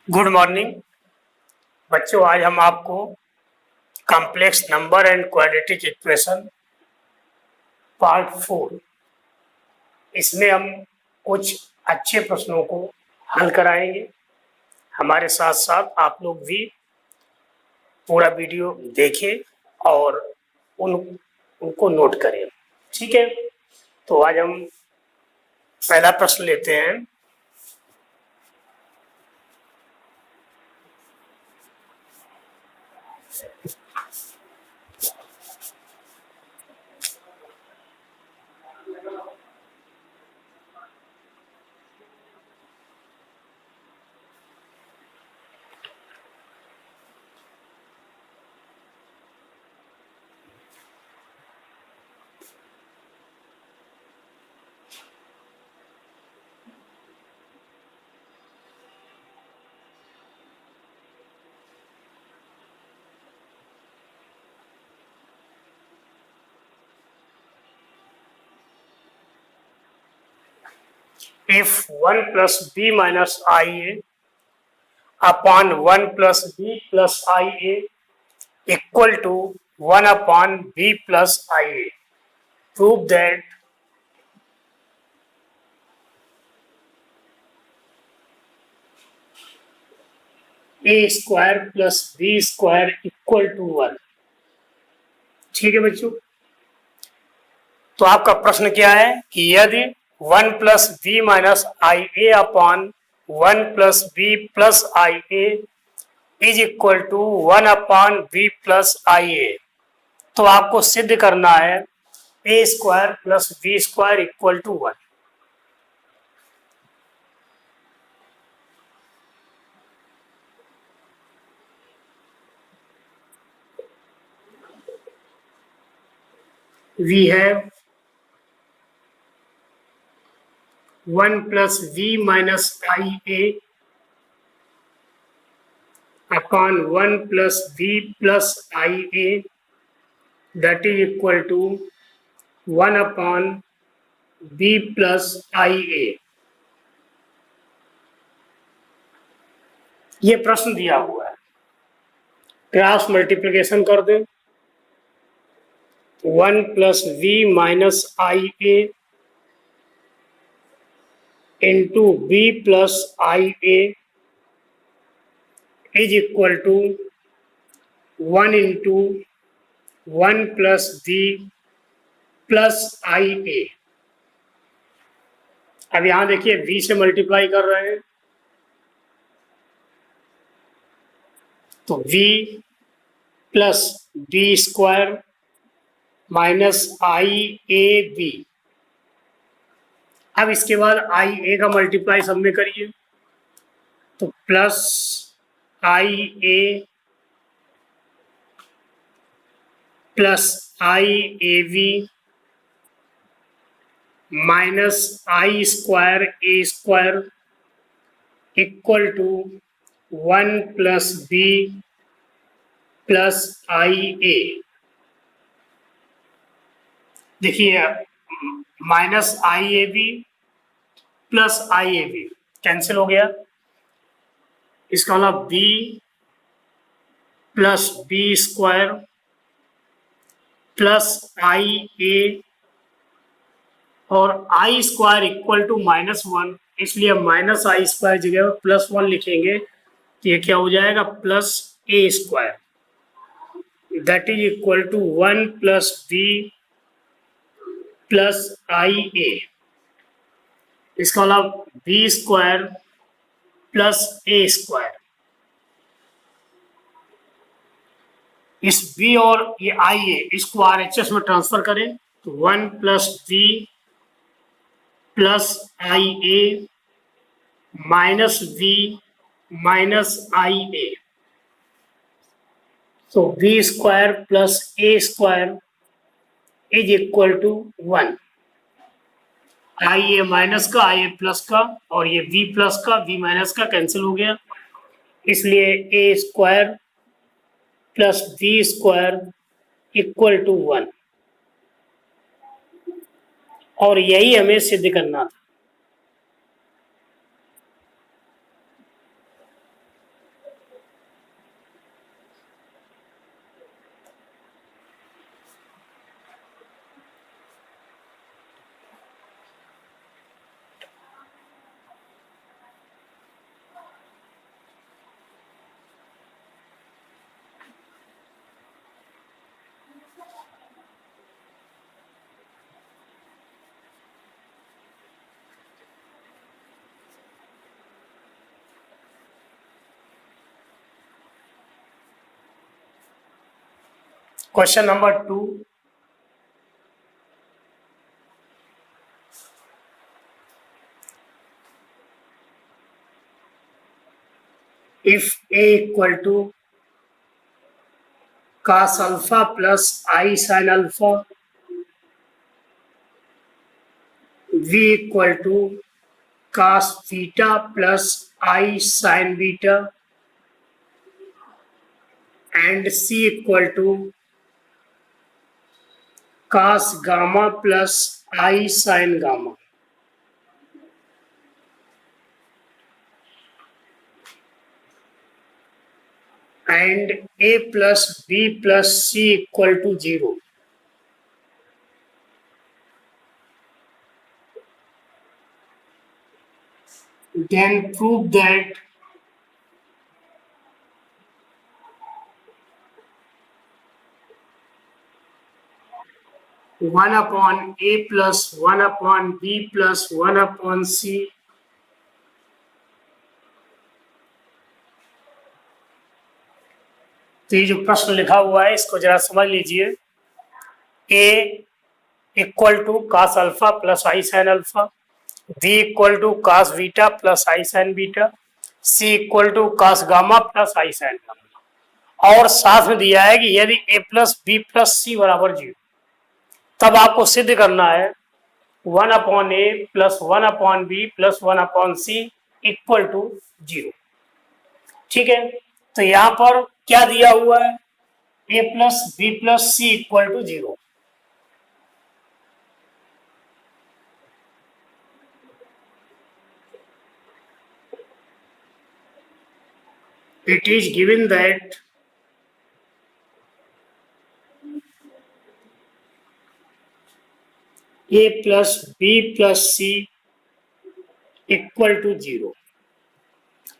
Good morning बच्चों। आज हम आपको complex number and quadratic equation part 4 इसमें हम कुछ अच्छे प्रश्नों को हल कराएंगे। हमारे साथ साथ आप लोग भी पूरा वीडियो देखें और उनको नोट करें। ठीक है, तो आज हम पहला प्रश्न लेते हैं। If 1 plus b minus ia upon 1 plus b plus ia equal to 1 upon b plus ia, prove that a square plus b square equal to 1। ठीक है बच्चों, तो आपका प्रश्न क्या है कि यदि 1 plus B minus I A upon 1 plus B plus I A is equal to 1 upon B plus I A, तो आपको सिद्ध करना है A square plus B square equal to 1। we have 1 plus v minus ia upon 1 plus v plus ia that is equal to 1 upon b plus ia। ये प्रश्न दिया हुआ है, क्रॉस मल्टीप्लिकेशन कर दें। 1 plus V minus I A into B plus I A is equal to 1 into 1 plus V plus I A. अब यहां देखिए v से मल्टीप्लाई कर रहे हैं, तो v plus B square minus आई ए बी। अब इसके बाद आई ए का मल्टीप्लाई सब में करिए, तो plus I A plus I A B minus I square A square equal to 1 plus B plus I A. देखिए minus I A B plus I A B cancel हो गया, इसका मतलब B plus B square plus I A और आई square equal to -1, इसलिए minus आई square जगह plus 1 लिखेंगे, तो ये क्या हो जाएगा plus A square that is equal to 1 plus B plus I ए। इसका मतलब B square plus A square. इस बी और ये आई ए इसको आरएचएस में ट्रांसफर करें, तो 1 plus B plus I A minus B minus I A, तो B square plus A square is equal to 1। I A minus का आई ए प्लस का और ये बी प्लस का बी माइनस का कैंसिल हो गया, इसलिए A square plus B square equal to 1, और यही हमें सिद्ध करना था। Question number 2, if A equal to cos alpha plus I sin alpha, V equal to cos beta plus I sin beta, and C equal to cos gamma plus I sin gamma. And A plus B plus C equal to 0. Then prove that one upon A plus one upon B plus one upon C तो ये जो प्रश्न लिखा हुआ है इसको जरा समझ लीजिए। A equal to cos alpha plus I sign alpha, B equal to cos beta plus I sine beta, C equal to cos gamma plus I sine gamma, और साथ में दिया है कि यदि A plus B plus C बराबर 0 तब आपको सिद्ध करना है 1 upon A plus 1 upon B plus 1 upon C equal to 0। ठीक है, तो यहां पर क्या दिया हुआ है, A plus B plus C equal to 0। It is given that a plus b plus c equal to 0।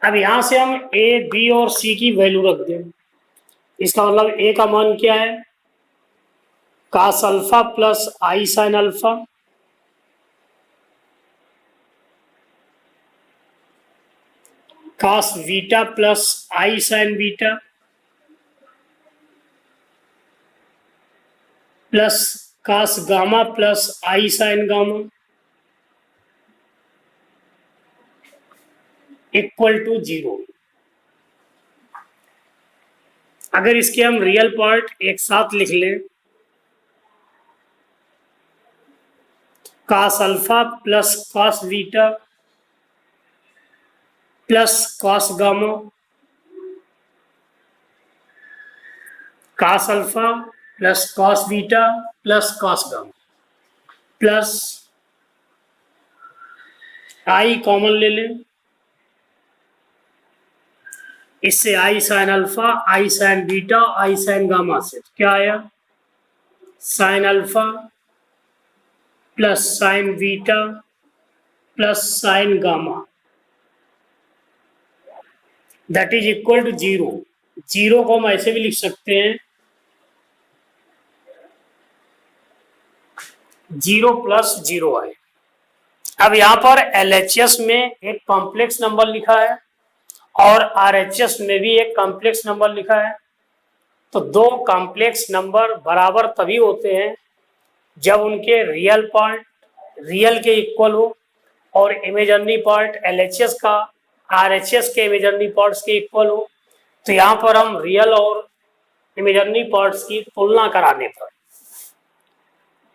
अब यहां से हम a, b और c की वैल्यू रख दें। इसका मतलब a का मान क्या है, cos alpha plus I sign alpha, cos beta plus I sine beta, plus cos gamma plus I sine gamma equal to 0। अगर इसके हम रियल पार्ट एक साथ लिख लें, cos alpha plus cos beta plus cos gamma, cos alpha plus cos beta plus cos gamma, plus I common ले लें, इससे I sign alpha, I sine beta, I sine gamma से क्या आया, sine alpha plus sine beta plus sine gamma, that is equal to 0। 0 को हम ऐसे भी लिख सकते हैं 0 प्लस 0 आए। अब यहाँ पर LHS में एक कॉम्प्लेक्स नंबर लिखा है और RHS में भी एक कॉम्प्लेक्स नंबर लिखा है। तो दो कॉम्प्लेक्स नंबर बराबर तभी होते हैं जब उनके रियल पार्ट रियल के इक्वल हो और इमेजिनरी पार्ट LHS का RHS के इमेजिनरी पार्ट्स के इक्वल हो। तो यहाँ पर हम रियल और इमेजिनरी पार्ट्स की तुलना कराने पर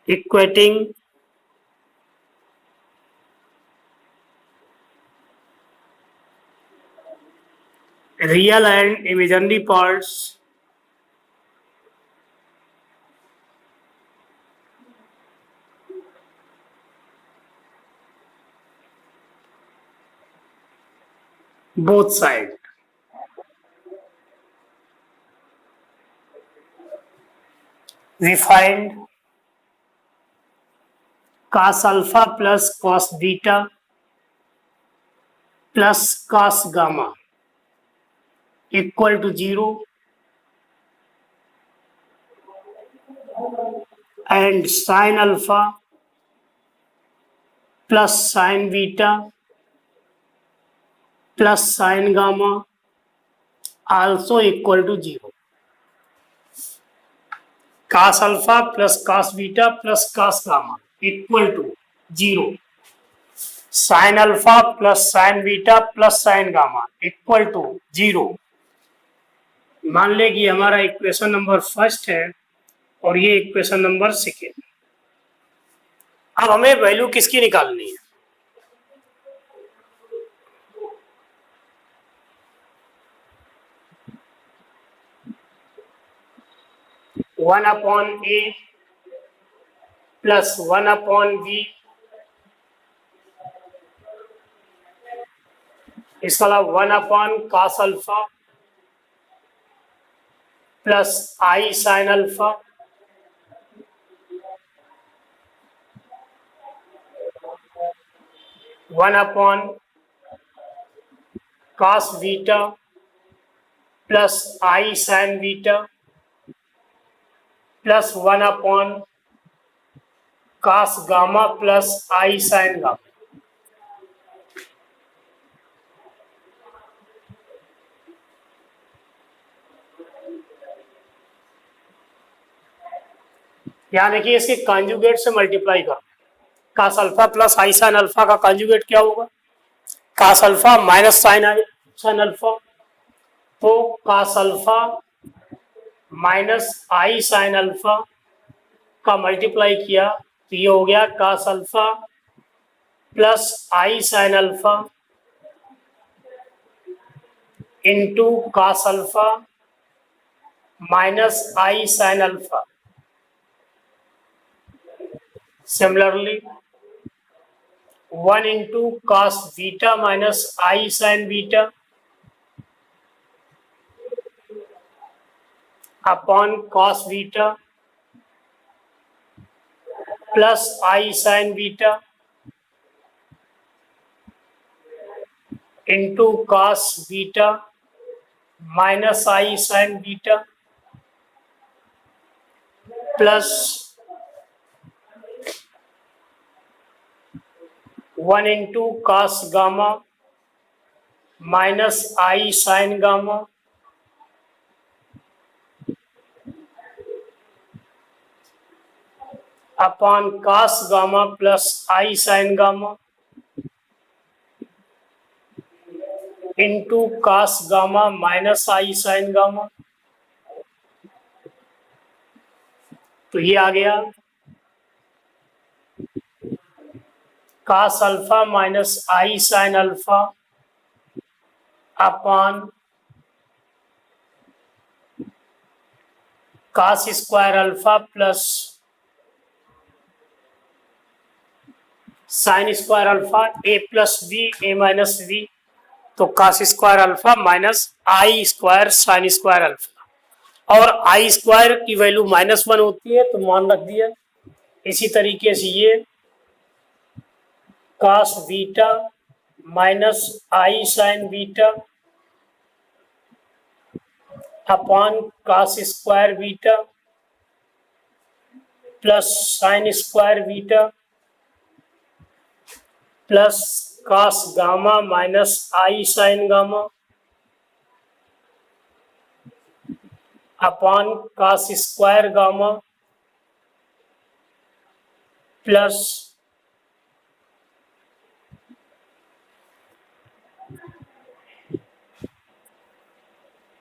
equating real and imaginary parts both sides. We find cos alpha plus cos beta plus cos gamma equal to 0 and sin alpha plus sin beta plus sin gamma also equal to 0. cos alpha plus cos beta plus cos gamma equal to 0, sin alpha plus sin beta plus sin gamma equal to 0। मान ले कि हमारा equation number first है और ये equation number second. अब हमें value किसकी निकालनी है? One upon A plus 1 upon B, इसके अलावा 1 अपॉन cos अल्फा प्लस आई sign alpha, one upon cos beta plus आई sine beta plus 1 upon cos gamma plus आई साइन गामा। यहाँ देखिए इसके कॉन्जुगेट से मल्टीप्लाई कर, cos अल्फा प्लस आई sine alpha का conjugate क्या होगा? cos alpha minus sine alpha, तो cos alpha minus I sine alpha का मल्टीप्लाई किया तो ये हो गया cos alpha plus I sign alpha into cos alpha minus I sign alpha. Similarly 1 into cos beta minus I sine beta upon cos beta plus I sine beta into cos beta minus I sine beta plus 1 into cos gamma minus I sine gamma upon cos gamma plus I sine gamma into cos gamma minus I sine gamma. तो ये आ गया cos alpha minus I sign alpha upon cos square alpha plus sine square alpha A plus B A minus B, तो cos square alpha minus आई square sine square alpha, और आई square की value -1 होती है तो मान रख दिया। इसी तरीके से ये cos beta minus I sine beta upon cos square beta plus sine square beta plus cos gamma minus I sine gamma upon cos square gamma plus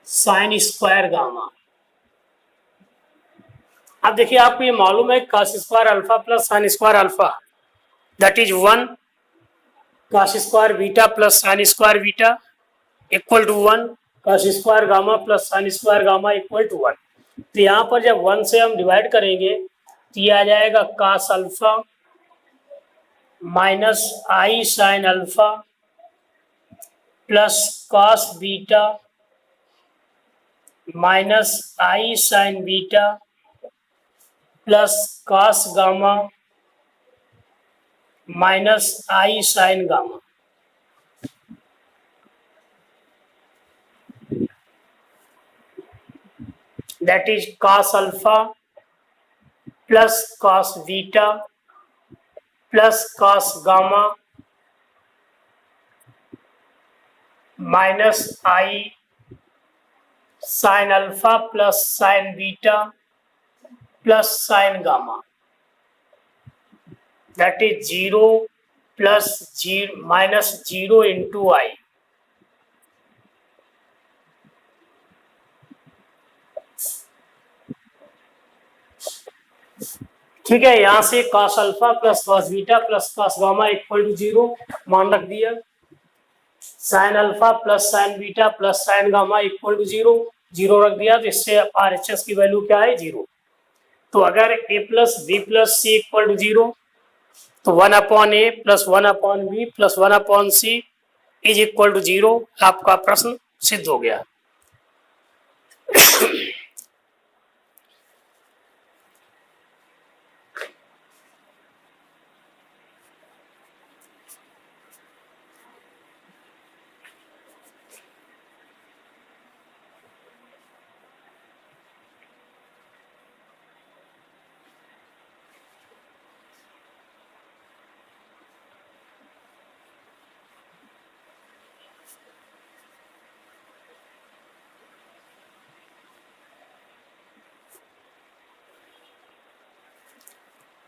sine square gamma. अब देखिए आपको ये मालूम है cos square alpha plus sine square alpha that is 1, cos square beta plus sine square beta equal to 1, cos square gamma plus sine square gamma equal to 1। तो यहाँ पर जब 1 से हम डिवाइड करेंगे तो ये आ जाएगा cos alpha minus I sign alpha plus cos beta minus I sine beta plus cos gamma minus I sine gamma. That is cos alpha plus cos beta plus cos gamma minus I sign alpha plus sine beta plus sin gamma, that is 0 plus 0 minus 0 into I. ठीक है, यहां से cos alpha plus cos beta plus cos gamma equal to 0 मान रख दिया, sin alpha plus sin beta plus sin gamma equal to 0 रख दिया, तो इससे RHS की वैल्यू क्या है 0। तो अगर a plus B plus C equal to 0 तो 1/a plus 1/b plus 1/c is equal to 0, आपका प्रश्न सिद्ध हो गया।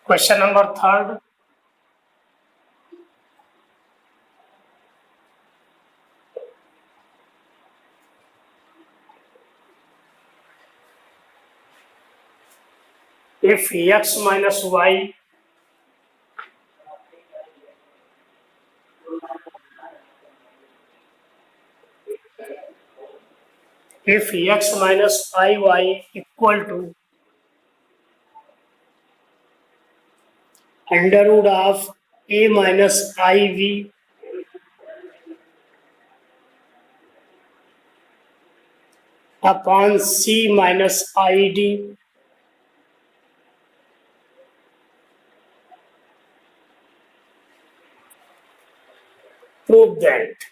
Question number 3rd. If x minus y equal to under root of a minus iv upon c minus id, prove that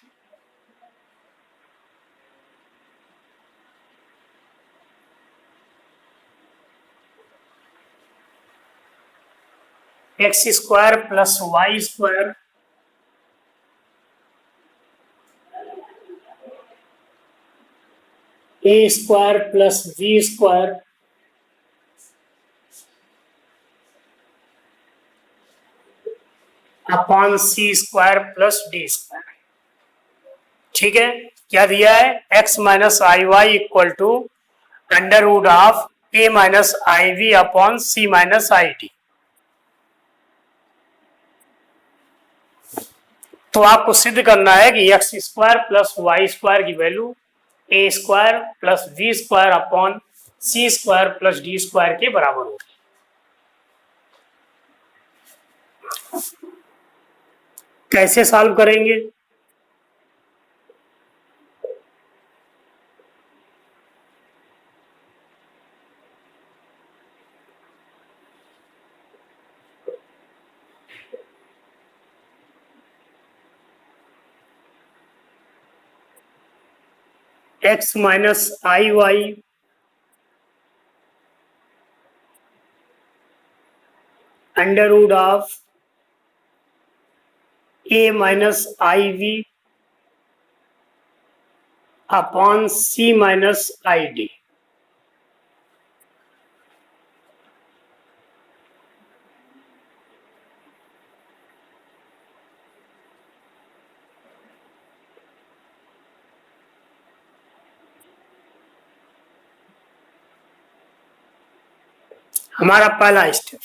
x square plus y square a square plus b square upon C square plus D square. ठीक है, क्या दिया है, x minus I Y equal to under root of a minus I we upon C minus I D. तो आपको सिद्ध करना है कि X square plus Y square की value A square plus B square upon C square plus D square के बराबर होगी। कैसे सॉल्व करेंगे, x minus I Y under root of a minus I we upon c minus I d. हमारा पहला step,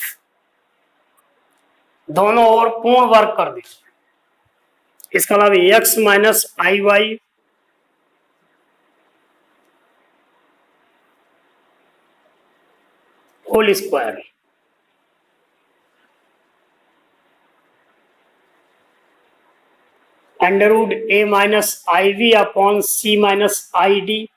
दोनों ओर पूर्ण वर्ग कर दीजिए। इसका मतलब x minus I y whole square under root a minus I we upon c minus I d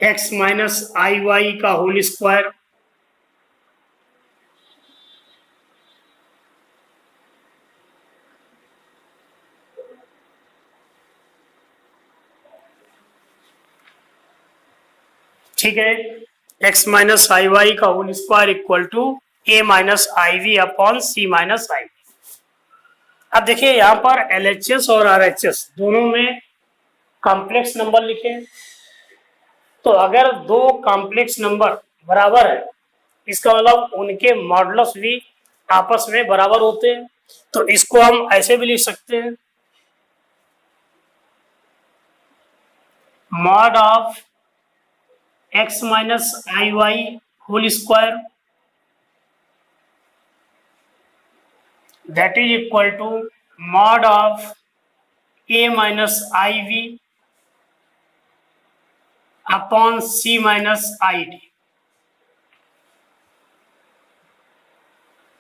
x minus I y का होल स्क्वायर ठीक है, x माइनस आई वाई का whole square equal to a minus I we upon C minus I v. अब देखिए यहाँ पर LHS और RHS दोनों में कॉम्प्लेक्स नंबर लिखे, तो अगर दो कॉम्प्लेक्स नंबर बराबर है इसका मतलब उनके मॉडुलस भी आपस में बराबर होते हैं। तो इसको हम ऐसे भी लिख सकते हैं, mod of x minus I y whole square that is equal to mod of a minus I we upon c minus I d.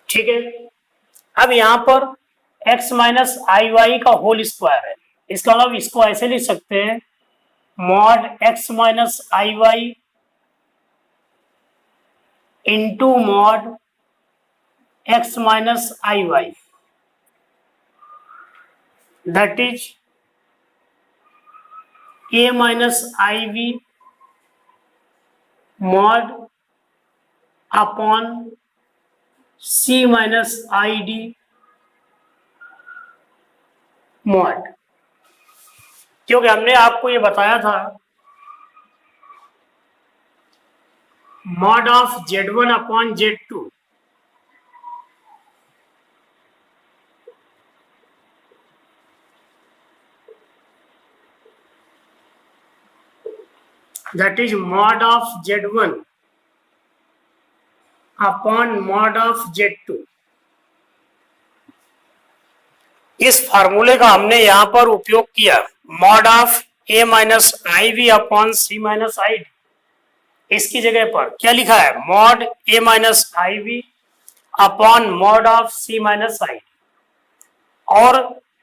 ठीक है, अब यहां पर x माइनस आई वाई का होल स्क्वायर है, इसका मतलब इसको ऐसे लिख सकते हैं, mod x minus I y into mod x minus I y that is a minus I v mod upon c minus I d mod. क्योंकि हमने आपको ये बताया था mod of Z1 upon Z2 that is mod of Z1 upon mod of Z2। इस फार्मूले का हमने यहां पर उपयोग किया, mod of a minus I we upon C minus I d. इसकी जगह पर क्या लिखा है, mod a minus I we upon mod of c minus I d. और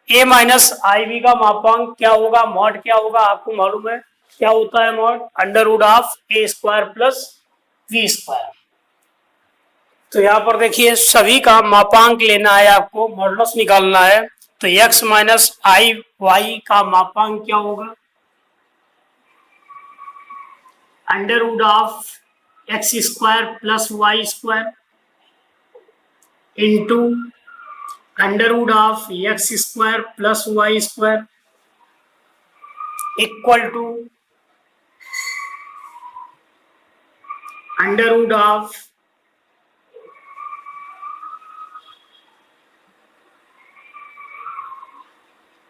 a माइनस आई वी का मापांक क्या होगा, मॉड क्या होगा, आपको मालूम है क्या होता है mod, under root of A square plus v square. तो यहां पर देखिए सभी का मापांक लेना है, आपको मॉडुलस निकालना है। तो x माइनस आई वाई का मापांक क्या होगा, under root of x square plus Y square into under root of x square plus Y square equal to under root of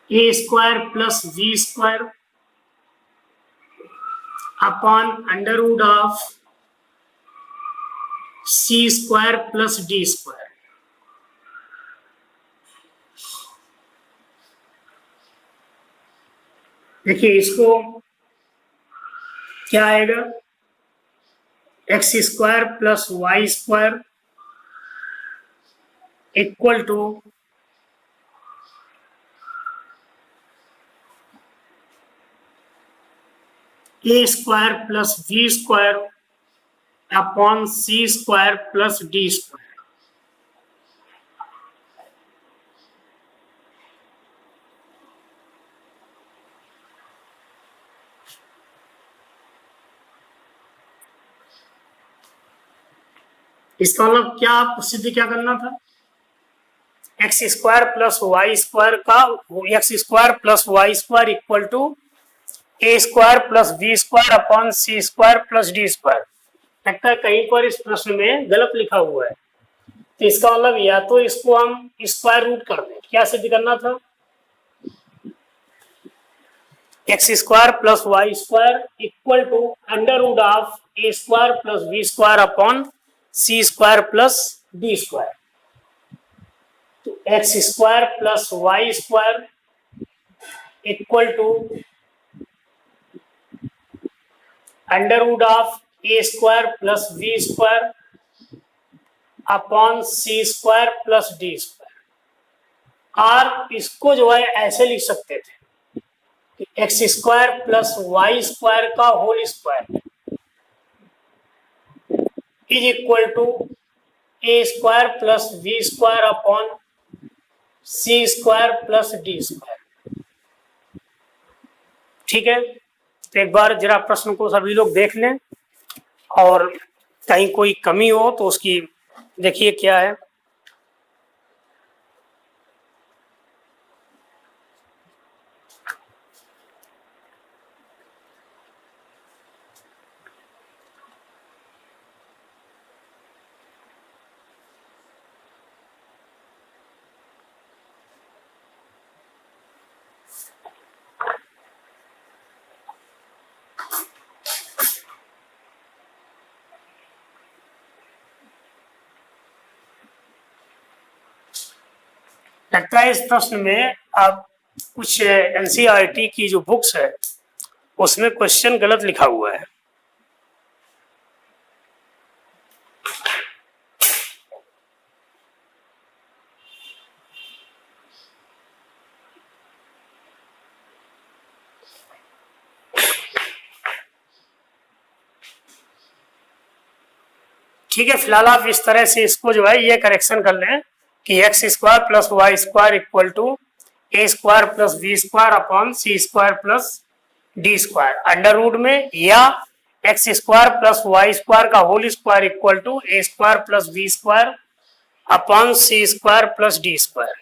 A square plus v square upon under root of c square plus D square. देखिए इसको क्या आएगा, x square plus Y square equal to A square plus v square upon C square plus D square. इसका मतलब क्या, आपको सिद्ध क्या करना था, X square plus Y square का X square plus Y square equal to A square plus B square upon C square plus D square. लगता है कहीं पर इस प्रश्न में गलत लिखा हुआ है, तो इसका मतलब या तो इसको हम स्क्वायर रूट कर दें, क्या सिद्ध करना था, X square plus Y square equal to under root of A square plus B square upon C square plus D square. तो X square plus Y square equal to under root of A square plus B square upon C square plus D square. और इसको जो है ऐसे लिख सकते थे कि X square plus Y square का whole square is equal to A square plus B square upon C square plus D square. ठीक है, तो एक बार जरा प्रश्न को सभी लोग देख लें और कहीं कोई कमी हो तो उसकी देखिए क्या है। लगता है इस प्रश्न में आप कुछ एनसीईआरटी की जो बुक्स है उसमें क्वेश्चन गलत लिखा हुआ है। ठीक है, फिलहाल आप इस तरह से इसको जो है ये करेक्शन कर लें कि X square plus Y square equal to A square plus B square upon C square plus D square under root में, या X square plus Y square का whole square equal to A square plus B square upon C square plus D square.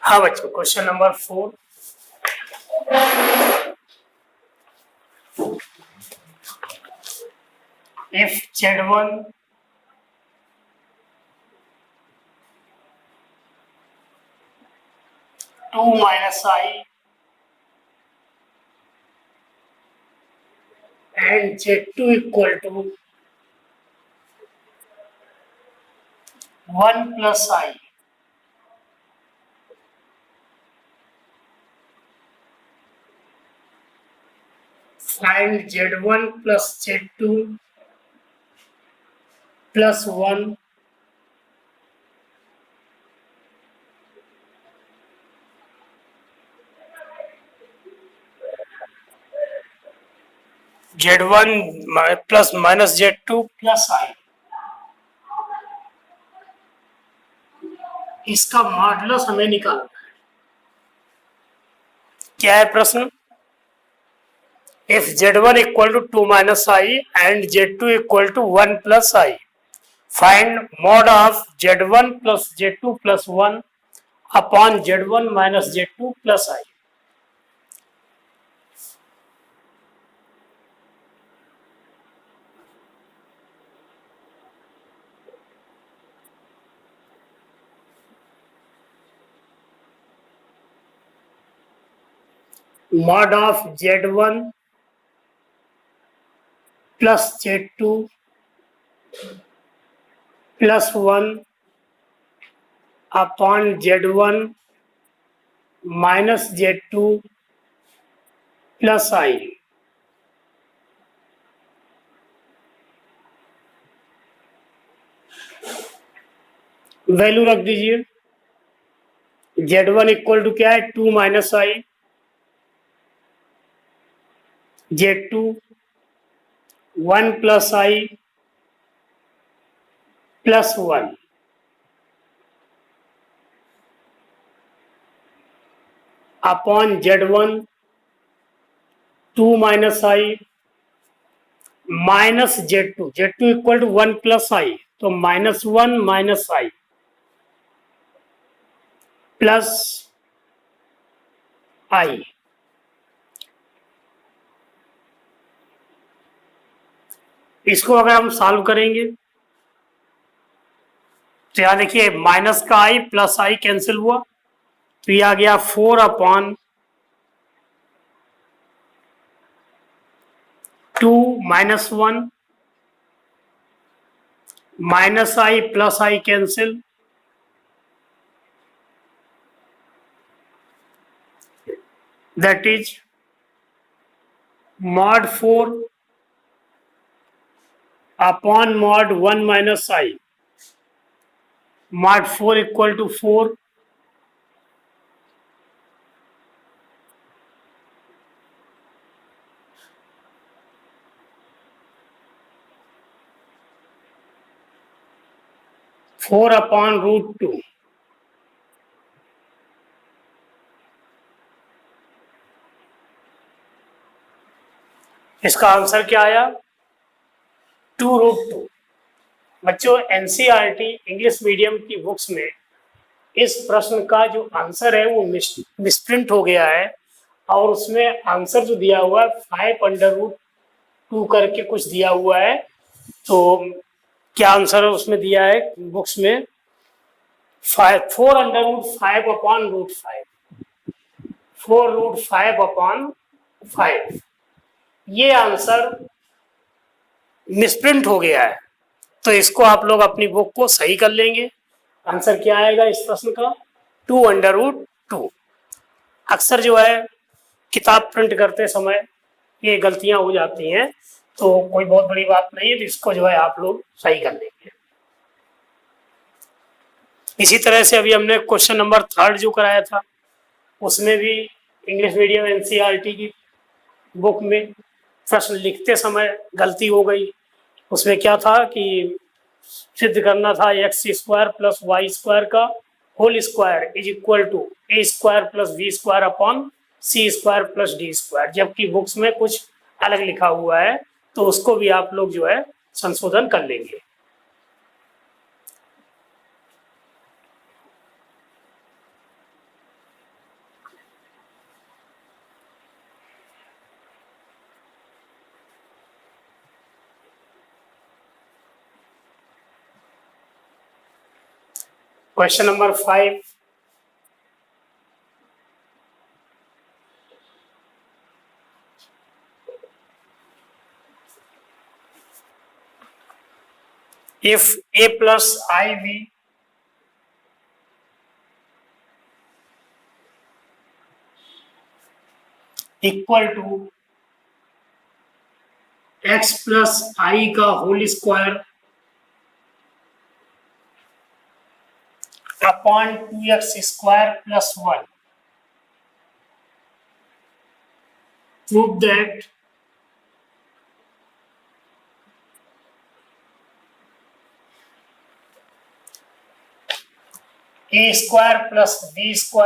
हाँ बच्चों, question number 4। if z1 2 minus I and z2 equal to 1 plus I, find z1 plus z2 plus 1 z1 plus minus z2 plus I। इसका modulus हमें निकालना है। क्या है प्रश्न? If z1 equal to 2 minus I and z2 equal to 1 plus I, find mod of z1 plus z2 plus 1 upon z1 minus z2 plus I। mod of z1 plus z2 plus 1 upon z1 minus z2 plus I। Value रख दीजिए। z1 equal to क्या है? 2 minus I, z2 1 plus I plus 1 upon z1 2 minus I minus z2 equal to 1 plus I, तो -1 minus आई plus आई। इसको अगर हम solve करेंगे तो यहां देखिए माइनस का आई प्लस आई कैंसिल हुआ, तो ये आ गया 4 upon 2 minus 1 minus I plus I cancel, that is mod 4 upon mod 1 minus I, mod 4 equal to 4 4 upon root 2। इसका आंसर क्या आया? 2√2। बच्चों, एनसीईआरटी इंग्लिश मीडियम की बुक्स में इस प्रश्न का जो आंसर है वो मिसप्रिंट हो गया है और उसमें आंसर जो दिया हुआ है 5√2 करके कुछ दिया हुआ है। तो क्या आंसर उसमें दिया है बुक्स में? 4√5/√5, 4√5/5। ये आंसर मिसप्रिंट हो गया है, तो इसको आप लोग अपनी बुक को सही कर लेंगे। आंसर क्या आएगा इस प्रश्न का? 2√2। अक्सर जो है किताब प्रिंट करते समय ये गलतियां हो जाती हैं, तो कोई बहुत बड़ी बात नहीं है, तो इसको जो है आप लोग सही कर लेंगे। इसी तरह से अभी हमने क्वेश्चन नंबर 3 जो कराया था, उसमें भी इंग्लिश मीडियम एनसीईआरटी की बुक में प्रश्न लिखते समय गलती हो गई। उसमें क्या था कि सिद्ध करना था x² प्लस y² का whole square is equal to a² plus b² upon c² plus d², जबकि बुक्स में कुछ अलग लिखा हुआ है, तो उसको भी आप लोग जो है संशोधन कर लेंगे। Question number 5, if a plus iv equal to x plus आई का whole square upon 2x² plus 1, prove that a² plus b²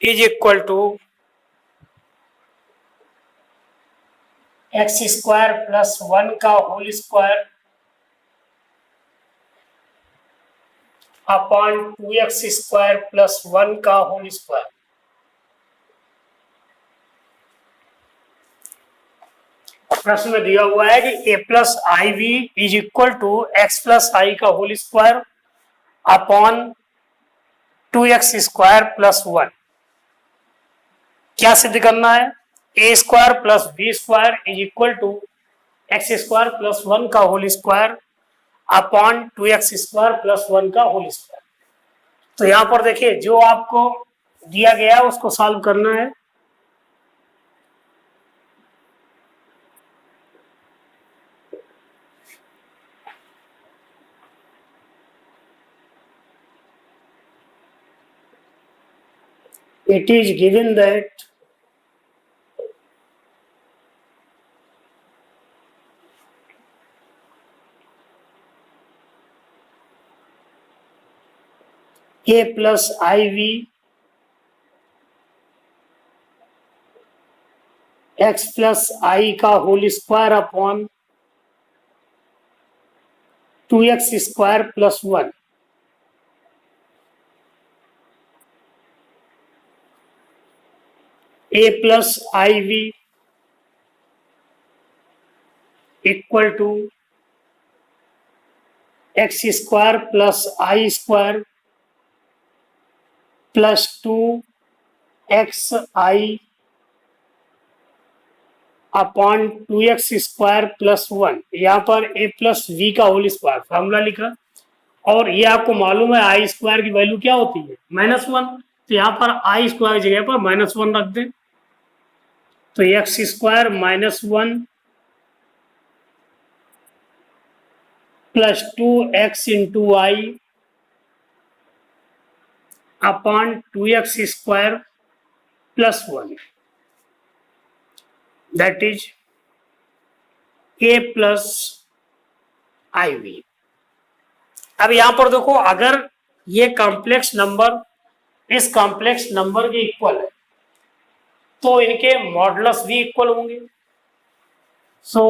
is equal to x² plus 1 का whole square upon 2x² plus 1 का होल स्क्वायर। प्रश्न में दिया हुआ है कि a plus I V is equal to X plus आई का whole square upon 2x² plus 1। क्या सिद्ध करना है? a² plus b² is equal to x² plus 1 का whole square upon 2x² plus 1 का होल स्क्वायर। तो यहां पर देखिए, जो आपको दिया गया है उसको सॉल्व करना है। It is given that a plus iv x plus आई का whole square upon 2x² plus 1 a plus I v equal to x² plus i² plus 2xi upon 2x² plus 1। यहाँ पर a प्लस वी का whole square formula लिखा, और ये आपको मालूम है i² की वैल्यू क्या होती है? -1। तो यहाँ पर i² की जगह पर -1 रख दें, तो x² minus 1 plus 2x into i upon 2x² plus 1, that is a plus I v. अब यहां पर देखो, अगर ये कॉम्प्लेक्स नंबर इस कॉम्प्लेक्स नंबर के इक्वल है तो इनके मॉडुलस भी इक्वल होंगे। So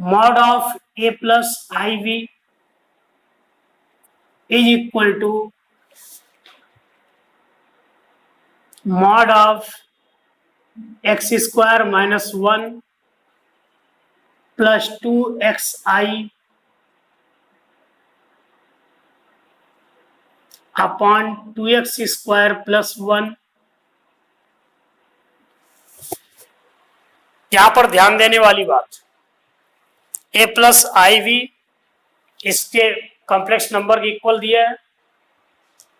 mod of a plus I v is equal to mod of x square minus 1 plus 2xi upon 2x square plus 1। यहां पर ध्यान देने वाली बात, a प्लस आई वी इसके कॉम्प्लेक्स नंबर के इक्वल दिया है,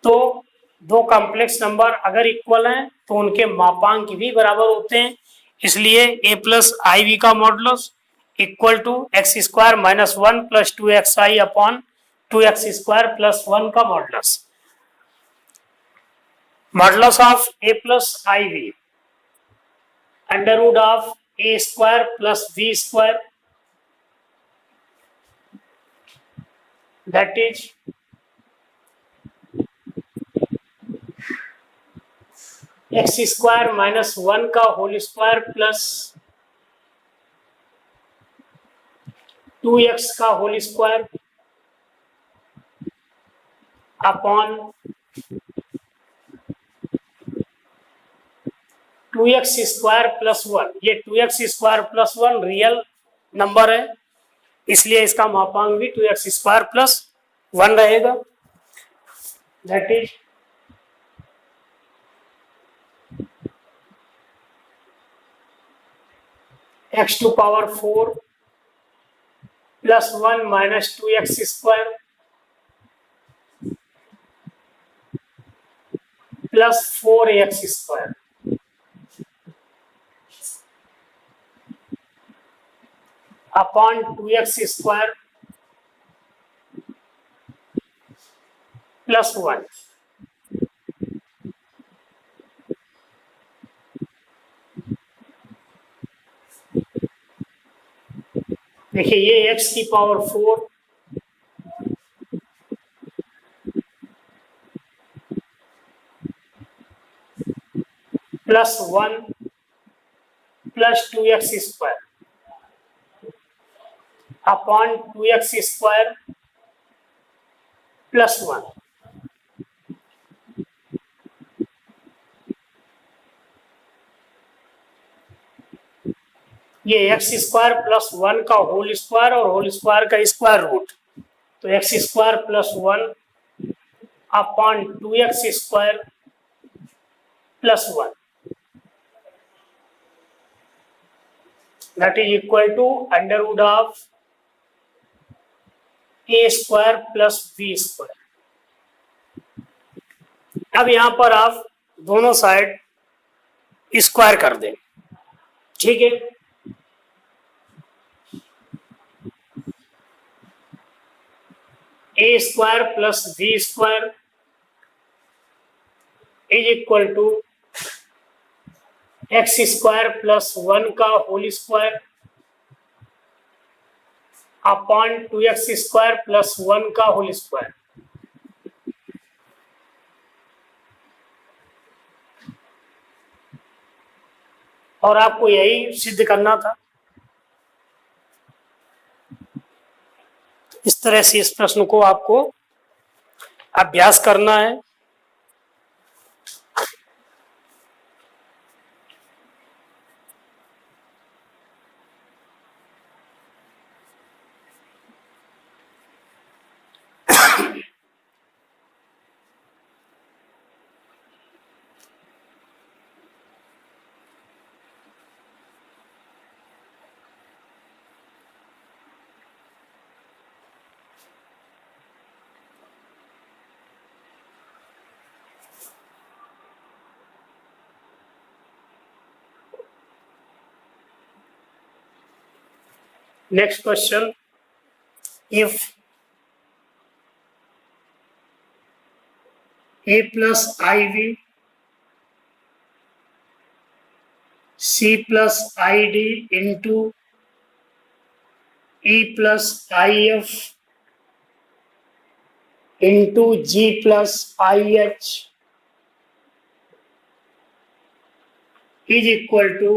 तो दो कॉम्प्लेक्स नंबर अगर इक्वल हैं तो उनके मापांक भी बराबर होते हैं, इसलिए a प्लस आई वी का modulus equal to X square minus 1 plus 2xi upon 2x square plus 1 का modulus. Modulus of a plus I V under root of a square plus v square, that is x square minus 1 का whole square plus 2x का whole square upon 2x square plus 1। ये 2x square plus 1 real number है, इसलिए इसका मापांक भी 2x square plus 1 रहेगा। That is x to power 4 plus 1 minus 2x square plus 4x square upon 2x square plus 1। देखिए ये x की power 4 plus 1 plus 2x square upon 2x square plus 1। ये एक्स स्क्वायर प्लस 1 का whole square और whole square का square root, तो X square plus 1 upon 2x square plus 1, that is equal to under root of a square plus b square. अब यहां पर आप दोनों साइड स्क्वायर कर दें, ठीक है। a square plus b square is equal to X square plus 1 का whole square upon 2x square plus 1 का होल स्क्वायर। और आपको यही सिद्ध करना था। इस तरह से इस प्रश्न को आपको अभ्यास करना है। Next question, if a plus iv c plus id into e plus if into g plus ih is equal to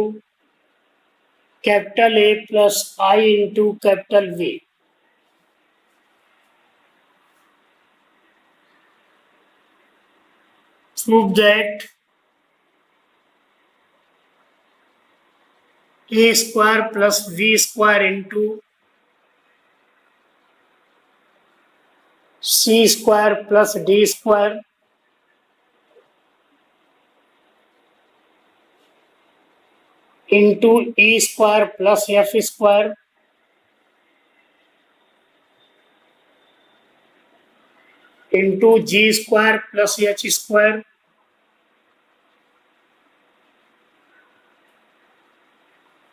capital A plus I into capital V, prove that a square plus v square into c square plus d square into e square plus f square into g square plus h square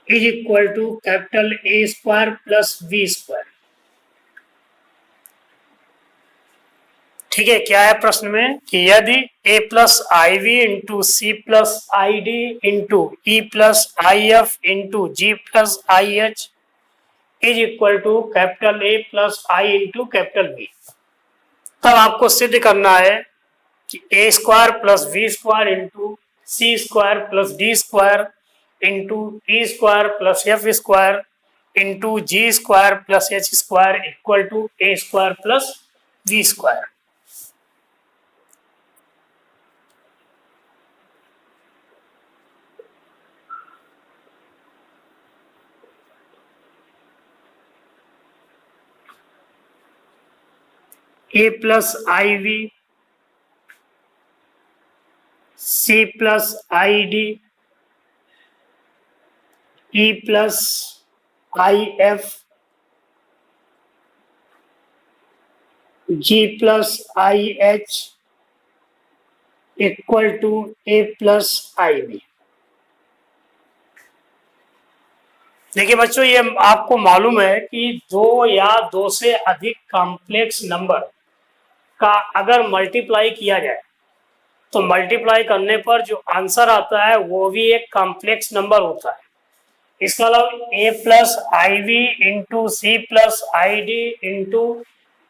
is equal to capital A square plus v square। ठीक है, क्या है प्रश्न में कि यदि a plus I v into c plus I d into e plus I f into g plus I h is equal to capital A plus i into capital B, तब आपको सिद्ध करना है कि a square plus v square into c square plus D square into E square plus F square into ji square plus H square equal to A square plus v square. A plus I V C plus I D E plus I F G plus I H equal to A plus I B. देखिए बच्चों, ये आपको मालूम है कि दो या दो से अधिक कॉम्प्लेक्स नंबर का अगर मल्टीप्लाई किया जाए तो मल्टीप्लाई करने पर जो आंसर आता है वो भी एक कॉम्प्लेक्स नंबर होता है। इसका अलावा a plus I v into c plus I d into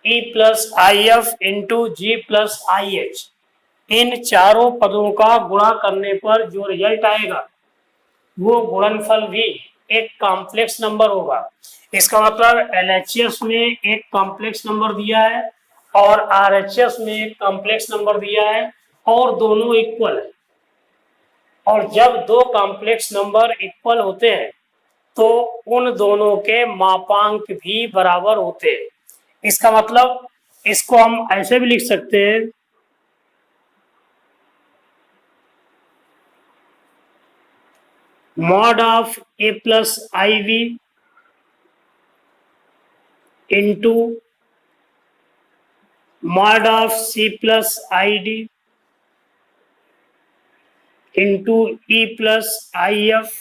e plus I f into g plus I h, इन चारों पदों का गुणा करने पर जो रिजल्ट आएगा वो गुणनफल भी एक कॉम्प्लेक्स नंबर होगा। इसका मतलब एलएचएस में एक कॉम्प्लेक्स नंबर दिया है और आरएचएस में एक कॉम्प्लेक्स नंबर दिया है और दोनों इक्वल है। और जब दो कॉम्प्लेक्स नंबर इक्वल होते हैं तो उन दोनों के मापांक भी बराबर होते हैं। इसका मतलब इसको हम ऐसे भी लिख सकते हैं, mod of a plus I v into mod of c plus I d into e plus I f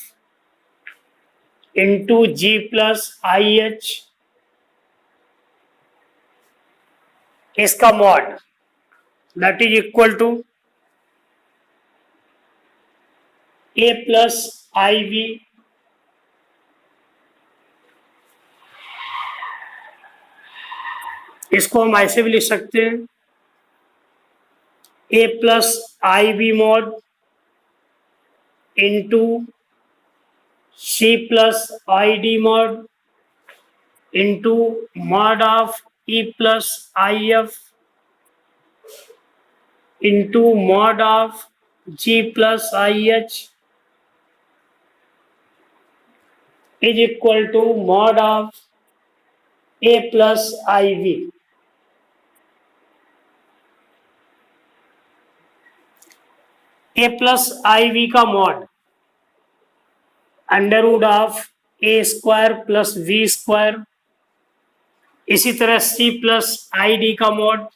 into g plus I h, इसका mod that is equal to A plus I v इसको हम ऐसे भी लिख सकते हैं, a plus I v mod into c plus I d mod into mod of e plus I f into mod of g plus I h is equal to mod of a plus I v. A plus I we का mod under root of A square plus v square, इसी तरह c plus आई d का mod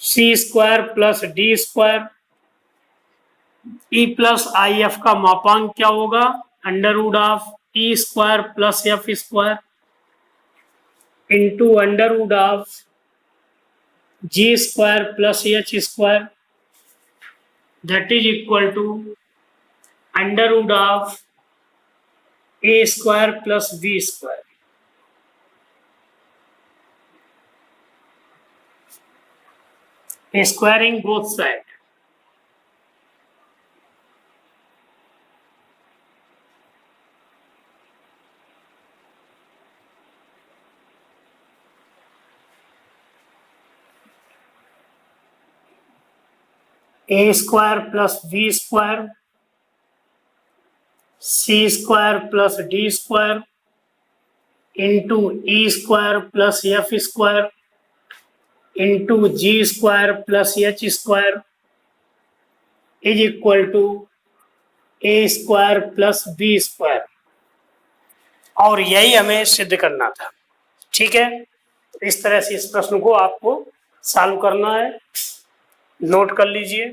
c square plus D square, e plus आई f का मापांक क्या होगा, under root of e square plus F square into under root of g square plus H square that is equal to under root of A square plus B square. Squaring both sides. A square plus B square C square plus D square into E square plus F square into ji square plus H square is equal to A square plus B square. और यही हमें सिद्ध करना था। ठीक है, इस तरह से इस प्रश्न को आपको सॉल्व करना है, नोट कर लीजिए।